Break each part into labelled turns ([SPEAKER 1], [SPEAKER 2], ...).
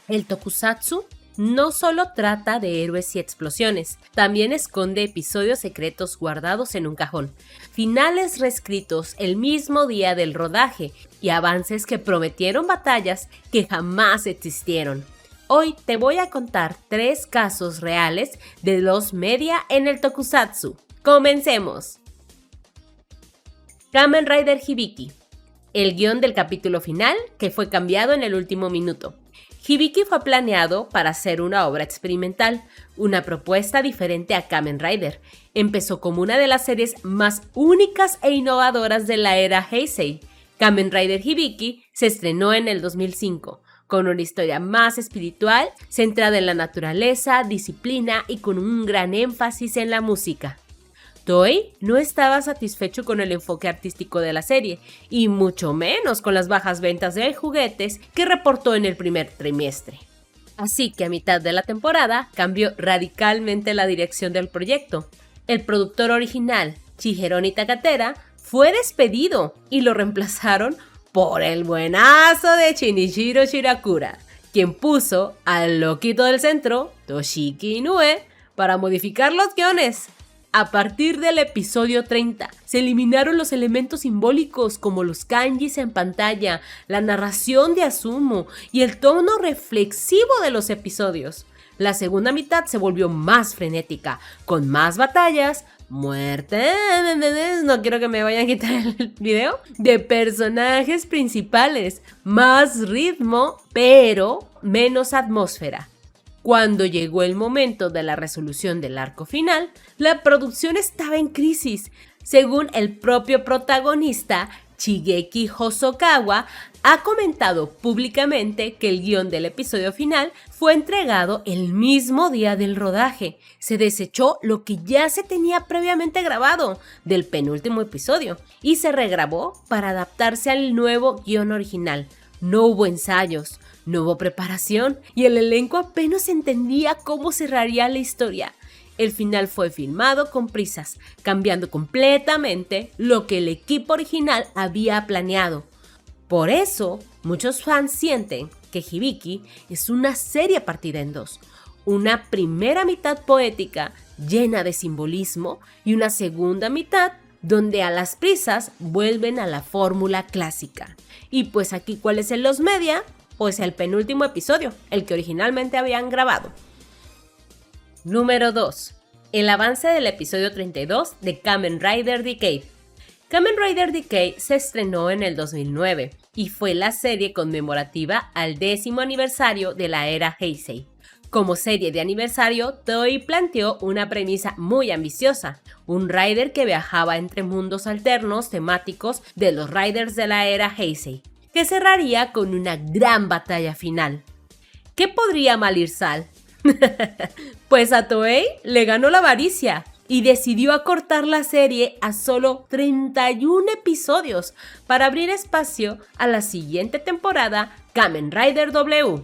[SPEAKER 1] El tokusatsu no solo trata de héroes y explosiones, también esconde episodios secretos guardados en un cajón, finales reescritos el mismo día del rodaje y avances que prometieron batallas que jamás existieron. Hoy te voy a contar 3 casos reales de los media en el tokusatsu. ¡Comencemos! Kamen Rider Hibiki. El guión del capítulo final que fue cambiado en el último minuto. Hibiki fue planeado para ser una obra experimental, una propuesta diferente a Kamen Rider. Empezó como una de las series más únicas e innovadoras de la era Heisei. Kamen Rider Hibiki se estrenó en el 2005, con una historia más espiritual, centrada en la naturaleza, disciplina y con un gran énfasis en la música. Toei no estaba satisfecho con el enfoque artístico de la serie, y mucho menos con las bajas ventas de juguetes que reportó en el primer trimestre. Así que a mitad de la temporada cambió radicalmente la dirección del proyecto. El productor original, Shigeru Takatera, fue despedido y lo reemplazaron por el buenazo de Shinichiro Shirakura, quien puso al loquito del centro, Toshiki Inoue, para modificar los guiones. A partir del episodio 30, se eliminaron los elementos simbólicos como los kanjis en pantalla, la narración de Asumo y el tono reflexivo de los episodios. La segunda mitad se volvió más frenética, con más batallas, muerte, no quiero que me vayan a quitar el video, de personajes principales, más ritmo, pero menos atmósfera. Cuando llegó el momento de la resolución del arco final, la producción estaba en crisis. Según el propio protagonista, Shigeki Hosokawa, ha comentado públicamente que el guión del episodio final fue entregado el mismo día del rodaje. Se desechó lo que ya se tenía previamente grabado del penúltimo episodio y se regrabó para adaptarse al nuevo guión original. No hubo ensayos, no hubo preparación y el elenco apenas entendía cómo cerraría la historia. El final fue filmado con prisas, cambiando completamente lo que el equipo original había planeado. Por eso, muchos fans sienten que Hibiki es una serie partida en dos. Una primera mitad poética llena de simbolismo y una segunda mitad donde a las prisas vuelven a la fórmula clásica. Y pues aquí, ¿cuál es en los media? Pues el penúltimo episodio, el que originalmente habían grabado. Número 2. El avance del episodio 32 de Kamen Rider Decade. Kamen Rider Decade se estrenó en el 2009 y fue la serie conmemorativa al 10º aniversario de la era Heisei. Como serie de aniversario, Toei planteó una premisa muy ambiciosa, un Rider que viajaba entre mundos alternos temáticos de los Riders de la era Heisei, que cerraría con una gran batalla final. ¿Qué podría mal ir mal? Pues a Toei le ganó la avaricia y decidió acortar la serie a solo 31 episodios para abrir espacio a la siguiente temporada, Kamen Rider W.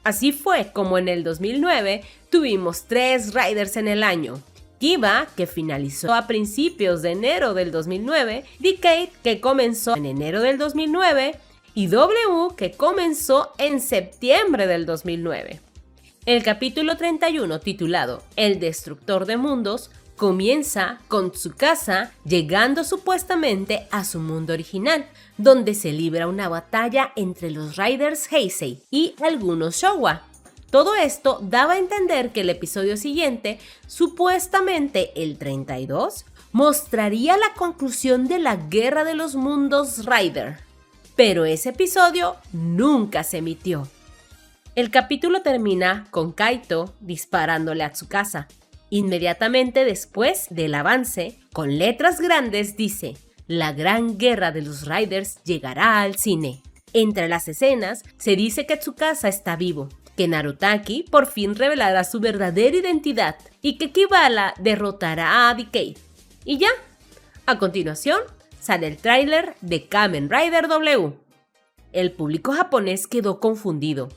[SPEAKER 1] Así fue como en el 2009 tuvimos 3 Riders en el año. Kiba, que finalizó a principios de enero del 2009, Decade, que comenzó en enero del 2009, y W, que comenzó en septiembre del 2009. El capítulo 31, titulado El Destructor de Mundos, comienza con Tsukasa llegando supuestamente a su mundo original, donde se libra una batalla entre los Riders Heisei y algunos Showa. Todo esto daba a entender que el episodio siguiente, supuestamente el 32, mostraría la conclusión de la Guerra de los Mundos Rider. Pero ese episodio nunca se emitió. El capítulo termina con Kaito disparándole a Tsukasa. Inmediatamente después del avance, con letras grandes dice: "La gran guerra de los Riders llegará al cine". Entre las escenas se dice que Tsukasa está vivo, que Narutaki por fin revelará su verdadera identidad y que Kibala derrotará a Decade. Y ya, a continuación sale el tráiler de Kamen Rider W. El público japonés quedó confundido.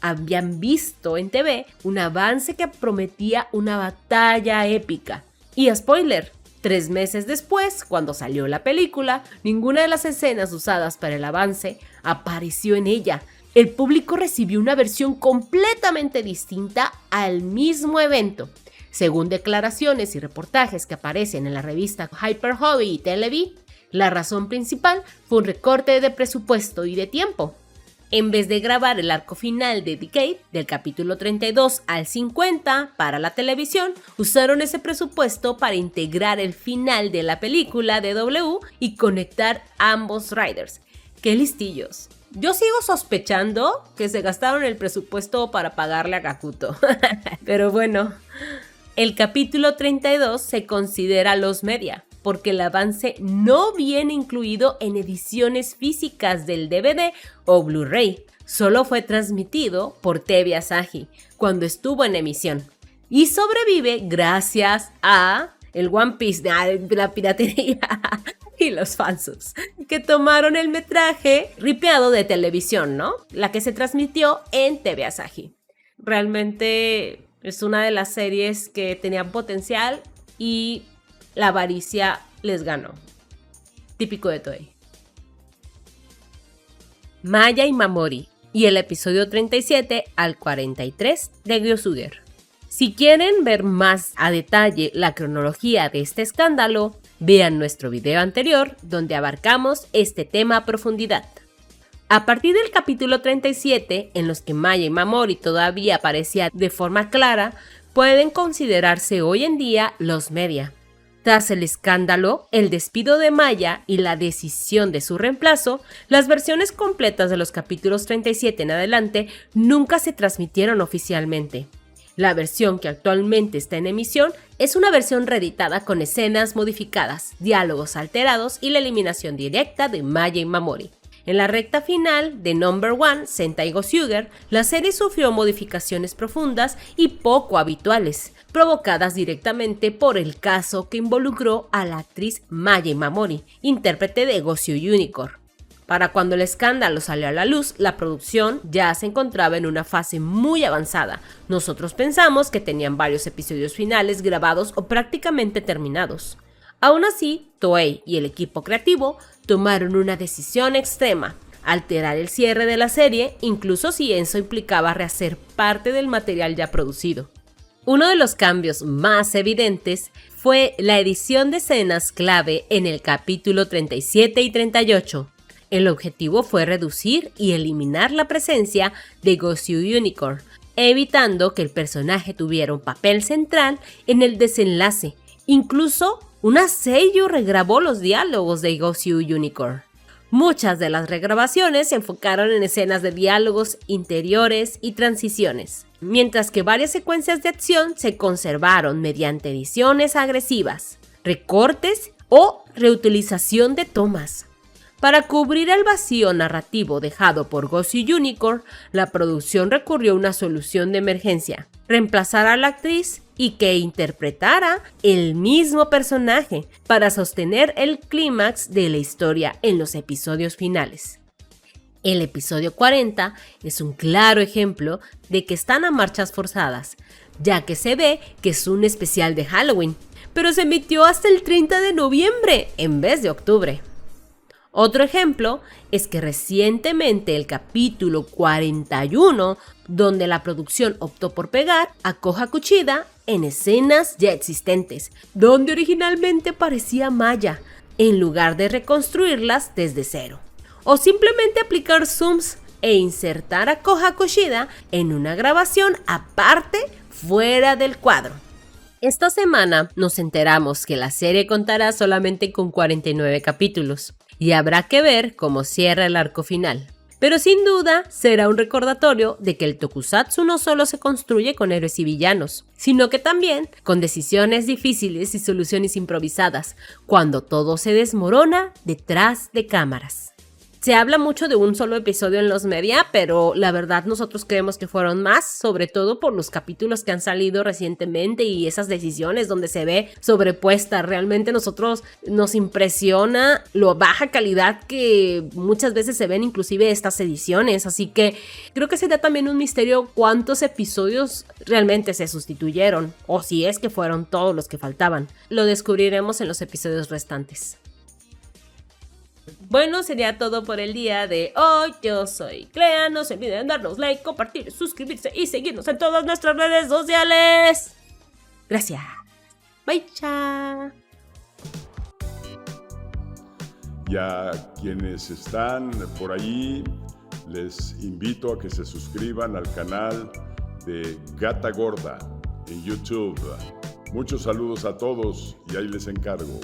[SPEAKER 1] Habían visto en TV un avance que prometía una batalla épica. Y spoiler, 3 meses después, cuando salió la película, ninguna de las escenas usadas para el avance apareció en ella. el público recibió una versión completamente distinta al mismo evento. Según declaraciones y reportajes que aparecen en la revista Hyper Hobby y TV, la razón principal fue un recorte de presupuesto y de tiempo. En vez de grabar el arco final de Decade, del capítulo 32 al 50 para la televisión, usaron ese presupuesto para integrar el final de la película de W y conectar ambos riders. ¡Qué listillos! Yo sigo sospechando que se gastaron el presupuesto para pagarle a Gakuto. Pero bueno, el capítulo 32 se considera lost media, porque el avance no viene incluido en ediciones físicas del DVD o Blu-ray. Solo fue transmitido por TV Asahi cuando estuvo en emisión. Y sobrevive gracias a el One Piece, la piratería y los falsos, que tomaron el metraje ripeado de televisión, ¿no? La que se transmitió en TV Asahi. Realmente es una de las series que tenían potencial y la avaricia les ganó. Típico de Toei. Maya y Mamori y el episodio 37 al 43 de Gyosuger. Si quieren ver más a detalle la cronología de este escándalo, vean nuestro video anterior donde abarcamos este tema a profundidad. A partir del capítulo 37, en los que Maya y Mamori todavía aparecían de forma clara, pueden considerarse hoy en día lost media. Tras el escándalo, el despido de Maya y la decisión de su reemplazo, las versiones completas de los capítulos 37 en adelante nunca se transmitieron oficialmente. La versión que actualmente está en emisión es una versión reeditada con escenas modificadas, diálogos alterados y la eliminación directa de Maya y Mamori. En la recta final de Number 1, Sentai Goshuger, la serie sufrió modificaciones profundas y poco habituales, provocadas directamente por el caso que involucró a la actriz Maya Mamori, intérprete de Goshu Unicorn. Para cuando el escándalo salió a la luz, la producción ya se encontraba en una fase muy avanzada. Nosotros pensamos que tenían varios episodios finales grabados o prácticamente terminados. Aún así, Toei y el equipo creativo tomaron una decisión extrema: alterar el cierre de la serie, incluso si eso implicaba rehacer parte del material ya producido. Uno de los cambios más evidentes fue la edición de escenas clave en el capítulo 37 y 38. El objetivo fue reducir y eliminar la presencia de Goshu Unicorn, evitando que el personaje tuviera un papel central en el desenlace. Incluso una seiyū regrabó los diálogos de Goshu Unicorn. Muchas de las regrabaciones se enfocaron en escenas de diálogos interiores y transiciones, mientras que varias secuencias de acción se conservaron mediante ediciones agresivas, recortes o reutilización de tomas. Para cubrir el vacío narrativo dejado por Goshu Unicorn, la producción recurrió a una solución de emergencia: reemplazar a la actriz y que interpretara el mismo personaje para sostener el clímax de la historia en los episodios finales. El episodio 40 es un claro ejemplo de que están a marchas forzadas, ya que se ve que es un especial de Halloween, pero se emitió hasta el 30 de noviembre en vez de octubre. Otro ejemplo es que recientemente el capítulo 41, donde la producción optó por pegar a Koha Kuchida en escenas ya existentes, donde originalmente parecía Maya, en lugar de reconstruirlas desde cero. O simplemente aplicar zooms e insertar a Koha Kuchida en una grabación aparte fuera del cuadro. Esta semana nos enteramos que la serie contará solamente con 49 capítulos. Y habrá que ver cómo cierra el arco final. Pero sin duda será un recordatorio de que el tokusatsu no solo se construye con héroes y villanos, sino que también con decisiones difíciles y soluciones improvisadas, cuando todo se desmorona detrás de cámaras. Se habla mucho de un solo episodio en los media, pero la verdad nosotros creemos que fueron más, sobre todo por los capítulos que han salido recientemente y esas decisiones donde se ve sobrepuesta. Realmente nosotros nos impresiona lo baja calidad que muchas veces se ven inclusive estas ediciones, así que creo que sería también un misterio cuántos episodios realmente se sustituyeron, o si es que fueron todos los que faltaban. Lo descubriremos en los episodios restantes. Bueno, sería todo por el día de hoy. Yo soy Clea. No se olviden darnos like, compartir, suscribirse y seguirnos en todas nuestras redes sociales. Gracias. Bye, chao.
[SPEAKER 2] Y a quienes están por ahí, les invito a que se suscriban al canal de Gata Gorda en YouTube. Muchos saludos a todos y ahí les encargo.